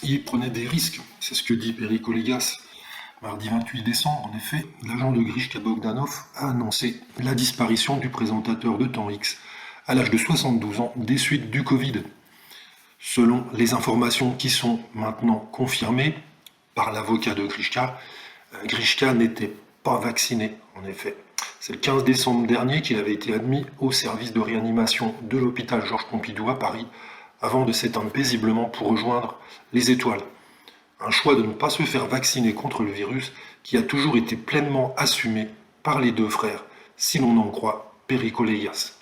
il prenait des risques. C'est ce que dit Perico Légas. Mardi 28 décembre, en effet, l'agent de Grishka Bogdanov a annoncé la disparition du présentateur de Temps X à l'âge de 72 ans des suites du Covid. Selon les informations qui sont maintenant confirmées par l'avocat de Grishka, Grishka n'était pas vacciné, en effet. C'est le 15 décembre dernier qu'il avait été admis au service de réanimation de l'hôpital Georges Pompidou à Paris, avant de s'éteindre paisiblement pour rejoindre les étoiles. Un choix de ne pas se faire vacciner contre le virus qui a toujours été pleinement assumé par les deux frères, si l'on en croit Perico Légas.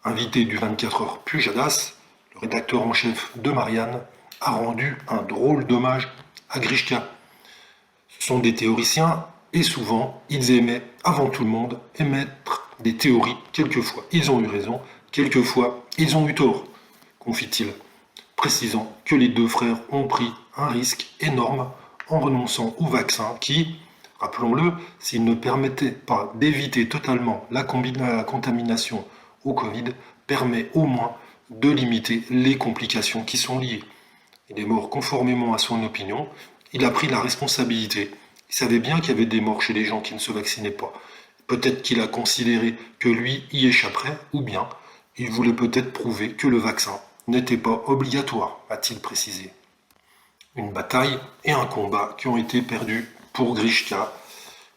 Invité du 24 heures Pujadas, le rédacteur en chef de Marianne a rendu un drôle d'hommage à Grishka. Ce sont des théoriciens et souvent ils aimaient, avant tout le monde, émettre des théories. Quelquefois ils ont eu raison, quelquefois ils ont eu tort, confie-t-il, précisant que les deux frères ont pris un risque énorme en renonçant au vaccin qui, rappelons-le, s'il ne permettait pas d'éviter totalement la contamination au Covid, permet au moins de limiter les complications qui sont liées. Il est mort conformément à son opinion, il a pris la responsabilité. Il savait bien qu'il y avait des morts chez les gens qui ne se vaccinaient pas. Peut-être qu'il a considéré que lui y échapperait, ou bien il voulait peut-être prouver que le vaccin n'était pas obligatoire, a-t-il précisé. Une bataille et un combat qui ont été perdus pour Grishka,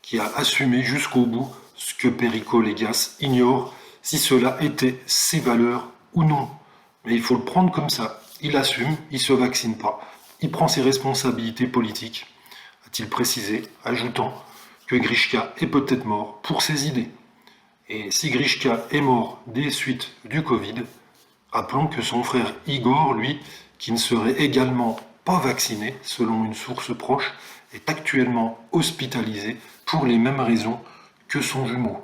qui a assumé jusqu'au bout ce que Perico Légas ignore, si cela était ses valeurs ou non. Mais il faut le prendre comme ça. Il assume, il ne se vaccine pas. Il prend ses responsabilités politiques, a-t-il précisé, ajoutant que Grishka est peut-être mort pour ses idées. Et si Grishka est mort des suites du Covid, rappelons que son frère Igor, lui, qui ne serait également pas vacciné, selon une source proche, est actuellement hospitalisé pour les mêmes raisons que son jumeau.